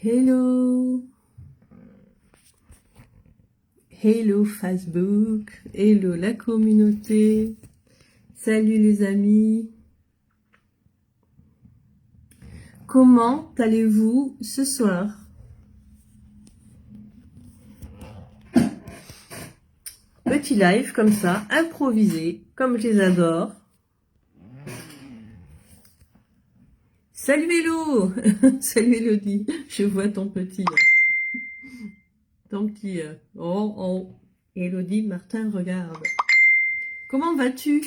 Hello, hello Facebook, hello la communauté, salut les amis, comment allez-vous ce soir? Petit live comme ça, improvisé, comme je les adore. Salut Hello, salut Elodie, je vois ton petit, oh, Elodie, Martin, regarde. Comment vas-tu?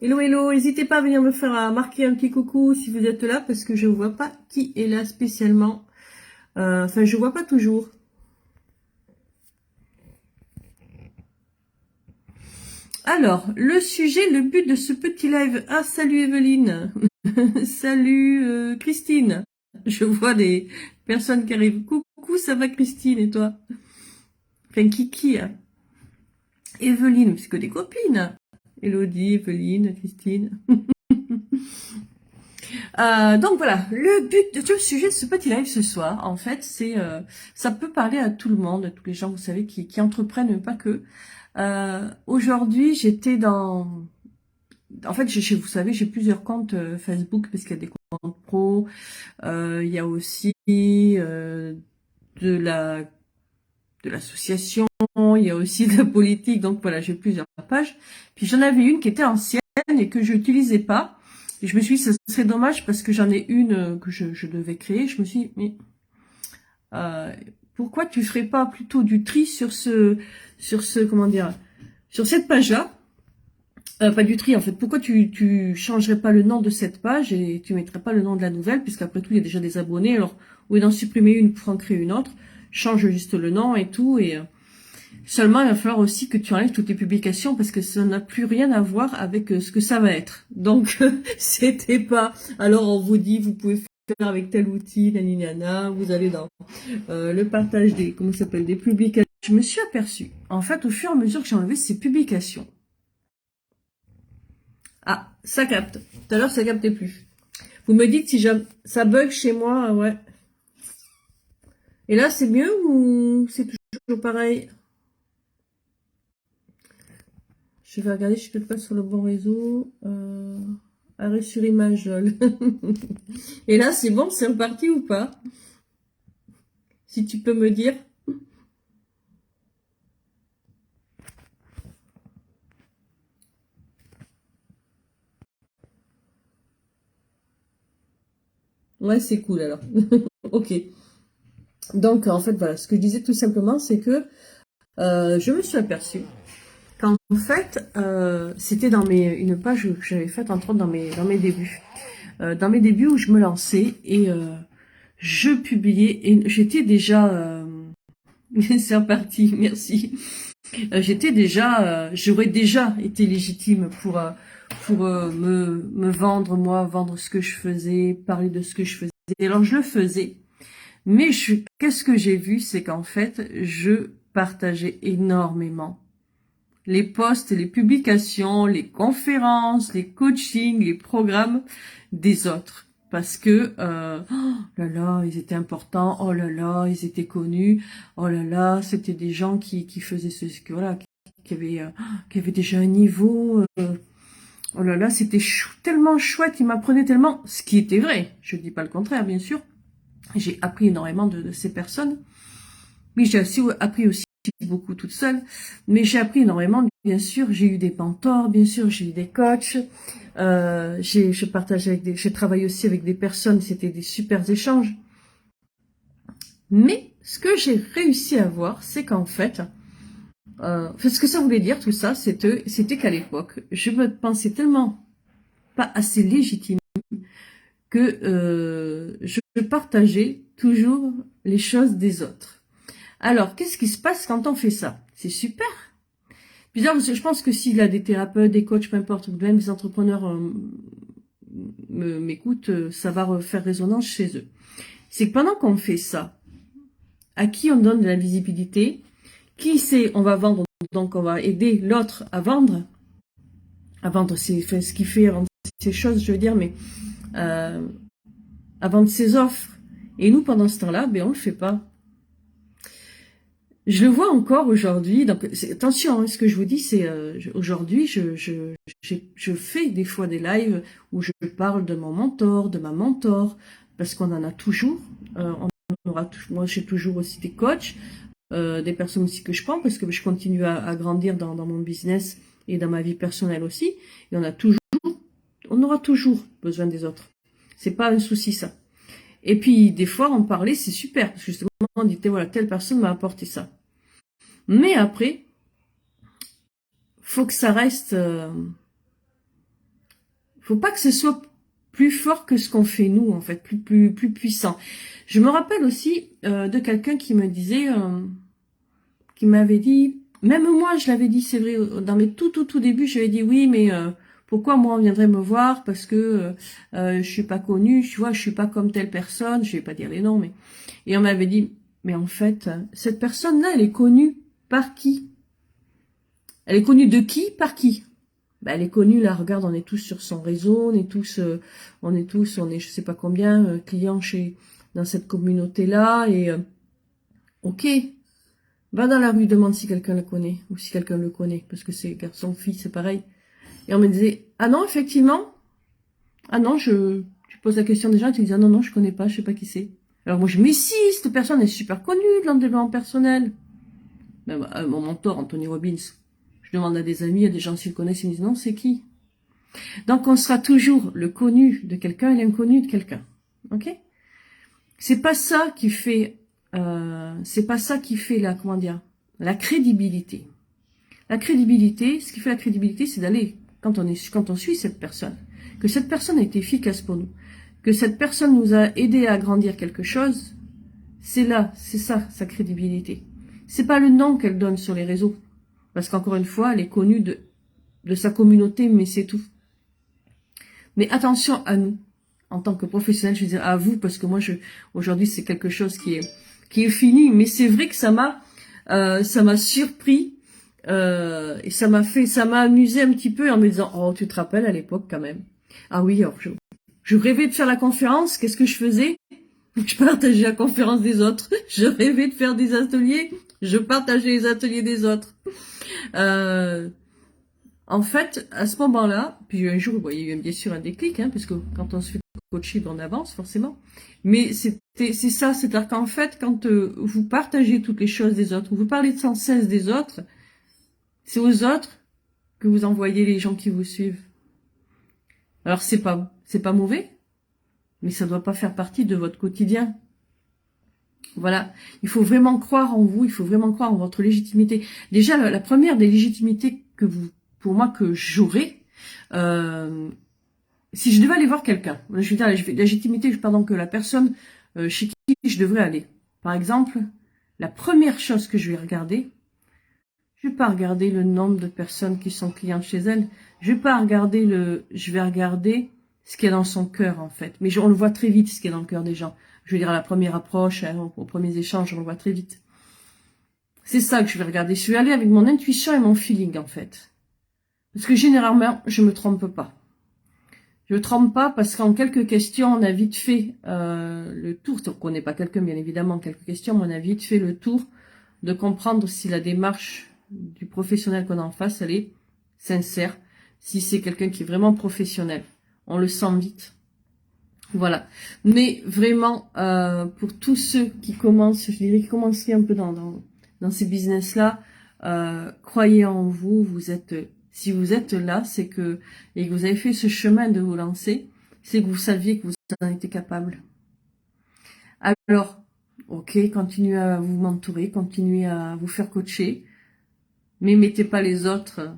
Hello, hello, n'hésitez pas à venir me faire marquer un petit coucou si vous êtes là, parce que je ne vois pas qui est là spécialement. Enfin, je ne vois pas toujours. Alors, le sujet, le but de ce petit live. Ah, salut Evelyne. Salut Christine. Je vois des personnes qui arrivent. Coucou, ça va Christine et toi? Enfin, Kiki. Evelyne, c'est que des copines. Elodie, Evelyne, Christine. Donc voilà, le but de le sujet de ce petit live ce soir, en fait, c'est ça peut parler à tout le monde, à tous les gens, vous savez, qui entreprennent, mais pas que. Aujourd'hui, j'étais dans... En fait, vous savez, j'ai plusieurs comptes Facebook, parce qu'il y a des comptes pro, il y a aussi de l'association, il y a aussi de la politique, donc voilà, j'ai plusieurs pages. Puis j'en avais une qui était ancienne et que je n'utilisais pas. Et je me suis dit, ce serait dommage parce que j'en ai une que je devais créer. Je me suis dit, mais pourquoi tu ferais pas plutôt du tri sur comment dire, sur cette page-là? Pas du tri en fait. Pourquoi tu changerais pas le nom de cette page et tu mettrais pas le nom de la nouvelle, puisqu'après tout il y a déjà des abonnés. Alors au lieu d'en supprimer une pour en créer une autre, change juste le nom et tout. Et seulement il va falloir aussi que tu enlèves toutes tes publications parce que ça n'a plus rien à voir avec ce que ça va être. Donc c'était pas. Alors on vous dit vous pouvez faire avec tel outil, naninana, vous allez dans le partage des comment ça s'appelle des publications. Je me suis aperçue en fait au fur et à mesure que j'ai enlevé ces publications. Ah, ça capte. Tout à l'heure, ça captait plus. Vous me dites si ça bug chez moi, ouais. Et là, c'est mieux ou c'est toujours pareil? Je vais regarder, je suis peut-être pas sur le bon réseau. Arrêt sur image, lol. Et là, c'est bon, c'est reparti ou pas? Si tu peux me dire. Ouais, c'est cool alors. Ok. Donc, en fait, voilà, ce que je disais tout simplement, c'est que je me suis aperçue qu'en fait, c'était dans une page que j'avais faite, entre autres, dans mes débuts. Dans mes débuts où je me lançais et je publiais et j'étais déjà... c'est reparti, merci. J'aurais déjà été légitime pour me vendre, moi, vendre ce que je faisais, parler de ce que je faisais. Alors je le faisais, mais qu'est-ce que j'ai vu, c'est qu'en fait, je partageais énormément les posts, les publications, les conférences, les coachings, les programmes des autres. Parce que, oh là là, ils étaient importants, oh là là, ils étaient connus, oh là là, c'était des gens qui faisaient voilà, qui avaient déjà un niveau, oh là là, c'était tellement chouette, ils m'apprenaient tellement, ce qui était vrai, je dis pas le contraire, bien sûr. J'ai appris énormément de ces personnes, mais j'ai aussi appris aussi beaucoup toute seule, mais j'ai appris énormément, bien sûr, j'ai eu des mentors, bien sûr, j'ai eu des coachs, j'ai travaillé aussi avec des personnes, c'était des super échanges. Mais ce que j'ai réussi à voir, c'est qu'en fait, ce que ça voulait dire tout ça, c'était qu'à l'époque, je me pensais tellement pas assez légitime que je partageais toujours les choses des autres. Alors, qu'est-ce qui se passe quand on fait ça? C'est super. Bizarre, parce que je pense que s'il a des thérapeutes, des coachs, peu importe, ou même des entrepreneurs m'écoutent, ça va faire résonance chez eux. C'est que pendant qu'on fait ça, à qui on donne de la visibilité, qui sait, on va vendre donc on va aider l'autre à vendre ce qu'il fait, à vendre ses choses, je veux dire, mais à vendre ses offres. Et nous, pendant ce temps-là, ben on le fait pas. Je le vois encore aujourd'hui. Donc attention, hein, ce que je vous dis, c'est aujourd'hui, je fais des fois des lives où je parle de mon mentor, de ma mentor, parce qu'on en a toujours. Moi, j'ai toujours aussi des coachs, des personnes aussi que je prends, parce que je continue à grandir dans mon business et dans ma vie personnelle aussi. Et on aura toujours besoin des autres. C'est pas un souci, ça. Et puis, des fois, en parler, c'est super. Parce que justement, on dit, voilà, telle personne m'a apporté ça. Mais après, faut que ça reste... faut pas que ce soit plus fort que ce qu'on fait nous, en fait, plus puissant. Je me rappelle aussi de quelqu'un qui me disait, qui m'avait dit, même moi, je l'avais dit, c'est vrai, dans mes tout débuts, je lui ai dit, oui, mais pourquoi moi on viendrait me voir parce que je suis pas connue, tu vois, je suis pas comme telle personne, je vais pas dire les noms, mais et on m'avait dit, mais en fait, cette personne-là, elle est connue par qui? Elle est connue de qui? Par qui? Ben, elle est connue, là, regarde, on est tous sur son réseau, on est je sais pas combien clients dans cette communauté-là, et ok, va dans la rue, demande si quelqu'un la connaît, ou si quelqu'un le connaît, parce que c'est garçon, fille, c'est pareil. Et on me disait, ah non, effectivement, ah non, tu poses la question des gens, et tu dis, ah non, non, je connais pas, je sais pas qui c'est. Alors moi, mais si, cette personne est super connue dans le développement personnel. Même mon mentor, Anthony Robbins, je demande à des amis, à des gens s'ils le connaissent, ils me disent, non, c'est qui? Donc on sera toujours le connu de quelqu'un et l'inconnu de quelqu'un. Ok? C'est pas ça qui fait la, comment dire, la crédibilité. La crédibilité, ce qui fait la crédibilité, c'est d'aller, quand on suit cette personne, que cette personne a été efficace pour nous, que cette personne nous a aidé à grandir quelque chose, c'est ça, sa crédibilité. C'est pas le nom qu'elle donne sur les réseaux. Parce qu'encore une fois, elle est connue de sa communauté, mais c'est tout. Mais attention à nous, en tant que professionnels, je veux dire à vous, parce que moi, aujourd'hui, c'est quelque chose qui est fini, mais c'est vrai que ça m'a surpris, et ça m'a amusé un petit peu en me disant, oh, tu te rappelles à l'époque quand même. Ah oui, alors je rêvais de faire la conférence, qu'est-ce que je faisais? Je partageais la conférence des autres. Je rêvais de faire des ateliers, je partageais les ateliers des autres. En fait, à ce moment-là, puis un jour, il y a eu bien sûr un déclic, hein, parce que quand on se fait coacher, on avance forcément. Mais c'est ça, c'est-à-dire qu'en fait, quand vous partagez toutes les choses des autres, vous parlez sans cesse des autres, c'est aux autres que vous envoyez les gens qui vous suivent. Alors c'est pas mauvais, mais ça doit pas faire partie de votre quotidien. Voilà, il faut vraiment croire en vous, il faut vraiment croire en votre légitimité. Déjà, la première des légitimités pour moi, que j'aurais, si je devais aller voir quelqu'un, je veux dire, la légitimité, pardon, que la personne chez qui je devrais aller. Par exemple, la première chose que je vais regarder, je vais pas regarder le nombre de personnes qui sont clientes chez elle, je vais regarder ce qu'il y a dans son cœur, en fait. Mais on le voit très vite, ce qu'il y a dans le cœur des gens. Je veux dire, à la première approche, hein, aux premiers échanges, on le voit très vite. C'est ça que je vais regarder. Je vais aller avec mon intuition et mon feeling, en fait. Parce que généralement, je me trompe pas. Je me trompe pas parce qu'en quelques questions, on a vite fait le tour. On ne connaît pas quelqu'un, bien évidemment, en quelques questions, mais on a vite fait le tour de comprendre si la démarche du professionnel qu'on a en face, elle est sincère. Si c'est quelqu'un qui est vraiment professionnel. On le sent vite. Voilà. Mais vraiment, pour tous ceux qui commencent, je dirais, qui commenceraient un peu dans ces business-là, croyez en vous, si vous êtes là, et que vous avez fait ce chemin de vous lancer, c'est que vous saviez que vous en étiez capable. Alors, ok, continuez à vous mentorer, continuez à vous faire coacher, mais mettez pas les autres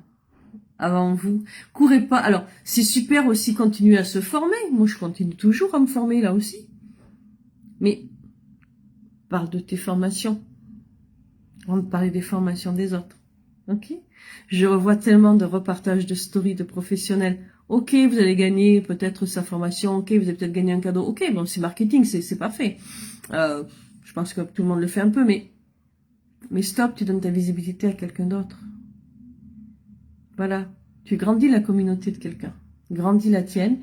avant vous. Courez pas. Alors, c'est super aussi continuer à se former. Moi, je continue toujours à me former là aussi. Mais, parle de tes formations. Avant de parler des formations des autres. Ok? Je revois tellement de repartages de stories de professionnels. Ok, vous allez gagner peut-être sa formation. Ok, vous allez peut-être gagner un cadeau. Ok, bon, c'est marketing, c'est parfait. Je pense que tout le monde le fait un peu, mais stop, tu donnes ta visibilité à quelqu'un d'autre. Voilà. Tu grandis la communauté de quelqu'un. Grandis la tienne.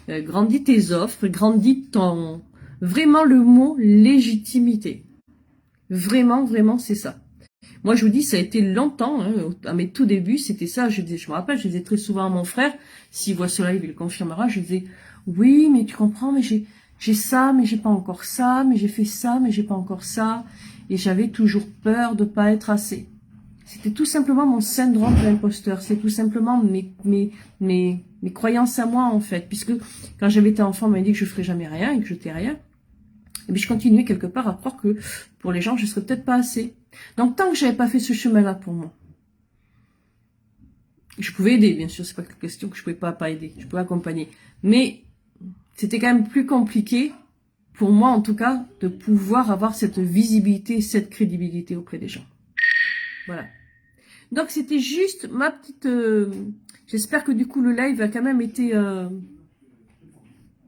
Grandis tes offres. Grandis ton... Vraiment le mot légitimité. Vraiment, vraiment, c'est ça. Moi, je vous dis, ça a été longtemps, hein, à mes tout débuts, c'était ça. Je me rappelle, je disais très souvent à mon frère, s'il voit cela, il le confirmera, je disais, oui, mais tu comprends, mais j'ai ça, mais j'ai pas encore ça, mais j'ai fait ça, mais j'ai pas encore ça. Et j'avais toujours peur de pas être assez. C'était tout simplement mon syndrome de l'imposteur. C'est tout simplement mes croyances à moi, en fait. Puisque quand j'avais été enfant, on m'avait dit que je ferais jamais rien et que je n'étais rien. Et puis je continuais quelque part à croire que pour les gens, je serais peut-être pas assez. Donc tant que j'avais pas fait ce chemin-là pour moi, je pouvais aider, bien sûr, c'est pas une question que je pouvais pas aider, je pouvais accompagner. Mais c'était quand même plus compliqué, pour moi en tout cas, de pouvoir avoir cette visibilité, cette crédibilité auprès des gens. Voilà. Donc c'était juste ma petite... J'espère que du coup le live a quand même été...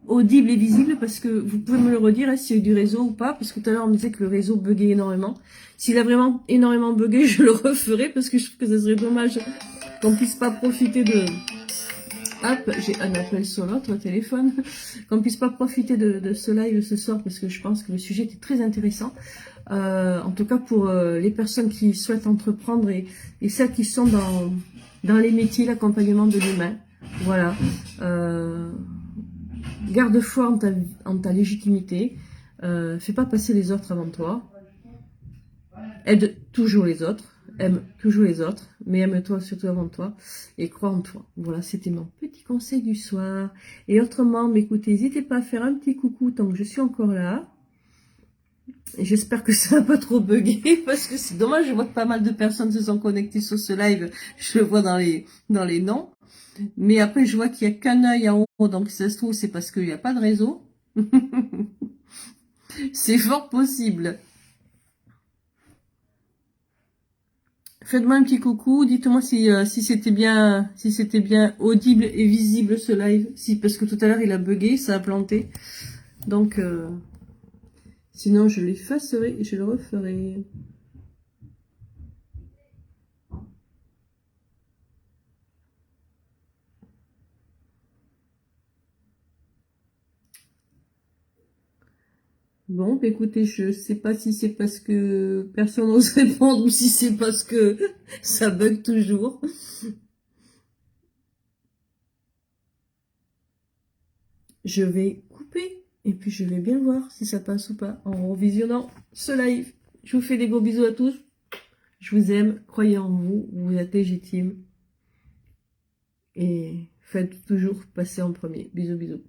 audible et visible, parce que vous pouvez me le redire, hein, s'il y a eu du réseau ou pas, parce que tout à l'heure on me disait que le réseau buguait énormément. S'il a vraiment énormément bugué, je le referai, parce que je trouve que ce serait dommage qu'on puisse pas profiter de... Hop, j'ai un appel sur l'autre téléphone. Qu'on puisse pas profiter de ce live ce soir, parce que je pense que le sujet était très intéressant. En tout cas pour les personnes qui souhaitent entreprendre et celles qui sont dans les métiers, l'accompagnement de l'humain. Voilà. Garde foi en ta légitimité. Fais pas passer les autres avant toi. Aide toujours les autres. Aime toujours les autres. Mais aime-toi surtout avant toi. Et crois en toi. Voilà, c'était mon petit conseil du soir. Et autrement, écoutez, n'hésitez pas à faire un petit coucou tant que je suis encore là. J'espère que ça n'a pas trop bugué, parce que c'est dommage, je vois que pas mal de personnes se sont connectées sur ce live. Je le vois dans les noms. Mais après, je vois qu'il n'y a qu'un œil en haut, donc si ça se trouve, c'est parce qu'il n'y a pas de réseau. C'est fort possible. Faites-moi un petit coucou, dites-moi si c'était bien audible et visible ce live. Si, parce que tout à l'heure il a bugué, ça a planté. Donc, sinon je l'effacerai et je le referai. Bon, écoutez, je sais pas si c'est parce que personne n'ose répondre ou si c'est parce que ça bug toujours. Je vais couper et puis je vais bien voir si ça passe ou pas en revisionnant ce live. Je vous fais des gros bisous à tous. Je vous aime, croyez en vous, vous êtes légitime et faites toujours passer en premier. Bisous, bisous.